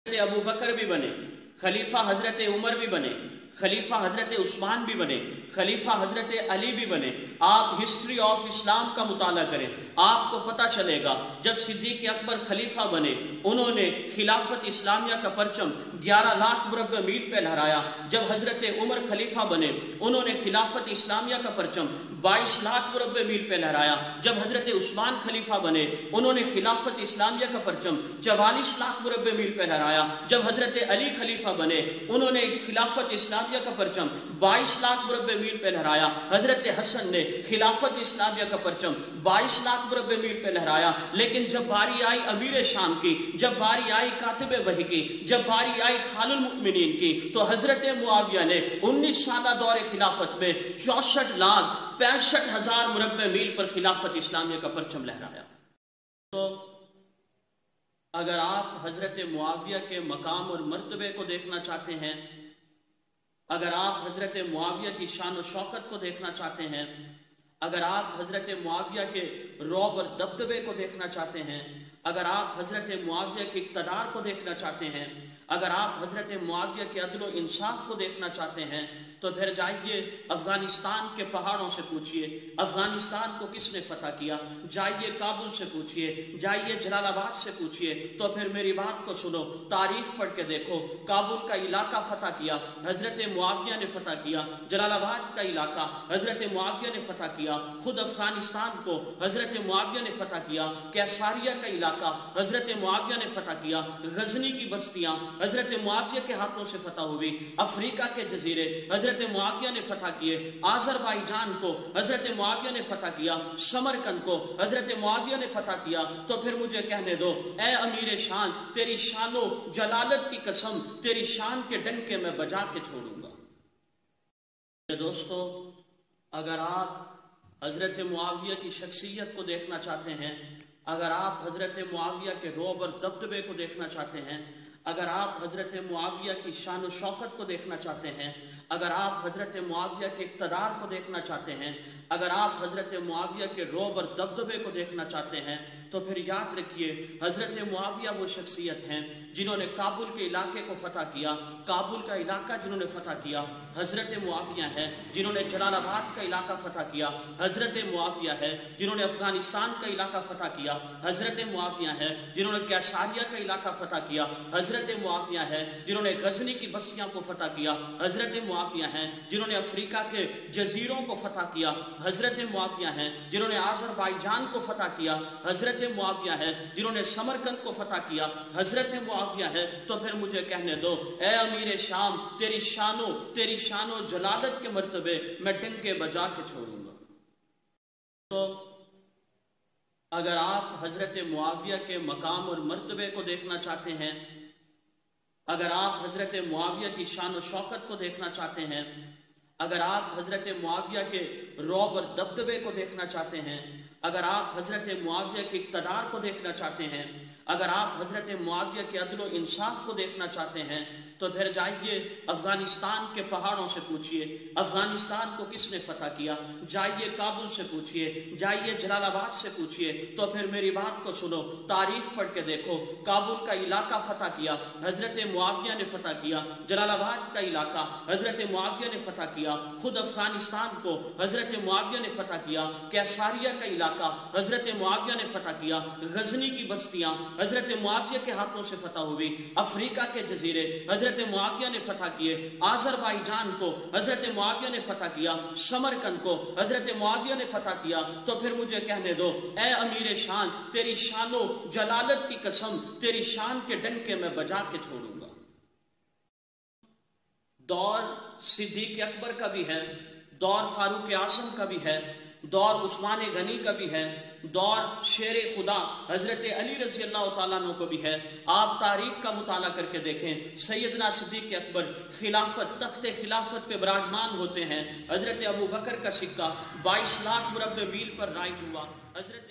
अबू बकर भी बने, खलीफा हजरत उमर भी बने, खलीफा हजरत उस्मान भी बने, खलीफा हजरत अली भी बने। आप हिस्ट्री ऑफ इस्लाम का मुताला करें, आपको पता चलेगा जब सिद्दीक अकबर खलीफा बने, उन्होंने खिलाफत इस्लामिया का परचम 11 लाख मुरब्बा मील पे लहराया। जब हजरत उमर खलीफा बने, उन्होंने खिलाफत इस्लामिया का परचम 22 लाख मुरब्बा मील पे लहराया। जब हजरत उस्मान खलीफा बने, उन्होंने खिलाफत इस्लामिया का परचम 44 लाख मुरब्बा मील पे लहराया। जब हजरत अली खलीफा बने, उन्होंने खिलाफत इस्लामिया का परचम 22 लाख मुरब्बे मील पे लहराया। हजरत हसन ने खिलाफत इस्लामिया का परचम 22 लाख मुरब्बे मील पे लहराया। लेकिन जब बारी आई अमीर शाम की, जब बारी आई कातिबे वही की, जब बारी आई खालुल मुमिनीन की, तो हजरत मुआविया ने 19 साल दौरे खिलाफत में 64,65,000 मुरब्बे मील पर खिलाफत इस्लामिया का परचम लहराया। तो अगर आप हजरत मुआविया के मकाम और मर्तबे को देखना चाहते हैं, अगर आप हजरत मुआविया की शान और शौकत को देखना चाहते हैं, अगर आप हजरत मुआविया के रौब और दबदबे को देखना चाहते हैं, अगर आप हजरत मुआविया के इक़्तिदार को देखना चाहते हैं, अगर आप हजरत मुआविया के अदल व इंसाफ को देखना चाहते हैं, तो फिर जाइए अफगानिस्तान के पहाड़ों से पूछिए अफगानिस्तान को किसने फतह किया, जाइए काबुल से पूछिए, जाइए जलालाबाद से पूछिए। तो फिर मेरी बात को सुनो, तारीख पढ़ के देखो, काबुल का इलाका फतह किया हजरत मुआविया ने फतह किया, जलालाबाद का इलाका हजरत मुआविया ने फतह किया, खुद अफगानिस्तान को हजरत मुआविया ने फतह किया, कैसारिया का इलाका हजरत मुआविया ने फतह किया, गजनी की बस्तियां हजरत मुआविया के हाथों से फतह हुई, अफ्रीका के जजीरे हजरत मुआविया ने फतह किए, आज़रबाईजान को हजरत मुआविया ने फतह किया, समरकंद को हजरत मुआविया ने फतह किया। तो फिर मुझे कहने दो, ए अमीर शान, तेरी शानो जलालत की कसम, तेरी शान के डंके मैं बजा के छोड़ूंगा। दोस्तों, अगर आप हजरत मुआविया की शख्सियत को देखना चाहते हैं, अगर आप हजरत मुआविया के रौब और दबदबे को देखना चाहते हैं, अगर आप हजरत मुआविया की शान और शौकत को देखना चाहते हैं, अगर आप हजरत मुआविया के इक़्तिदार को देखना चाहते हैं, अगर आप हजरत मुआविया के रौब और दबदबे को देखना चाहते हैं, तो फिर याद रखिए हजरत मुआविया वो शख्सियत हैं जिन्होंने काबुल के इलाके को फतह किया। काबुल का इलाका जिन्होंने फतह किया हजरत मुआविया है। जिन्होंने जलालाबाद का इलाका फतह किया हजरत मुआविया है। जिन्होंने अफगानिस्तान का इलाका फतह किया हजरत मुआविया है। जिन्होंने कैसारिया का इलाका फतह किया हजरत मुआविया है। जिन्होंने गजनी की बस्तियों को फतह किया हजरत मुआविया है। जिन्होंने अफ्रीका के जजीरों को फतह किया हजरत मुआविया है। जिन्होंने आज़रबाईजान को फतह किया हजरत मुआविया है। जिन्होंने समरकंद को फतह किया हजरत मुआविया है। तो फिर मुझे कहने दो, ए अमीर शाम, तेरी शानो जलालत के मर्तबे मैं डंके बजा के छोड़ूंगा। तो अगर आप हजरत मुआविया के मकाम और मर्तबे को देखना चाहते हैं, अगर आप हजरत मुआविया की शान और शौकत को देखना चाहते हैं, अगर आप हजरत मुआविया के रौब और दबदबे को देखना चाहते हैं, अगर आप हजरत मुआविया के इक़्तिदार को देखना चाहते हैं, अगर आप हजरत मुआविया के अदल व इंसाफ को देखना चाहते हैं, तो फिर जाइए अफगानिस्तान के पहाड़ों से पूछिए अफगानिस्तान को किसने फतह किया, जाइए काबुल से पूछिए, जाइए जलालाबाद से पूछिए। तो फिर मेरी बात को सुनो, तारीख पढ़ के देखो, काबुल का इलाका फतह किया हजरत मुआविया ने फतह किया, जलालाबाद का इलाका हजरत मुआविया ने फतह किया, खुद अफगानिस्तान को हजरत मुआविया ने फतह किया, कैसारिया का इलाका हजरत मुआविया ने फतह किया, गजनी की बस्तियां हजरत मुआविया के हाथों से फतह हुई, अफ्रीका के जजीरे हजरत मुआविया ने फतह किए, आज़रबाईजान को हजरत मुआविया ने फतह किया, समरकंद को हजरत मुआविया ने फतह किया। तो फिर मुझे कहने दो, ए अमीर शान, तेरी शानो जलालत की कसम, तेरी शान के डंके मैं बजा के छोड़ूंगा। दौर सिद्दीक अकबर का भी है, दौर फारूक आज़म का भी है, दौर उस्मान गनी का भी है, दौर शेर खुदा हजरत अली रज़ी अल्लाह तआला अन्हु को भी है। आप तारीख का मुताला करके देखें, सैयदना सिद्दीक अकबर खिलाफत तख्ते खिलाफत पे विराजमान होते हैं। हजरत अबू बकर का सिक्का 22 लाख मुरब्बे मील पर राइज हुआ। हजरत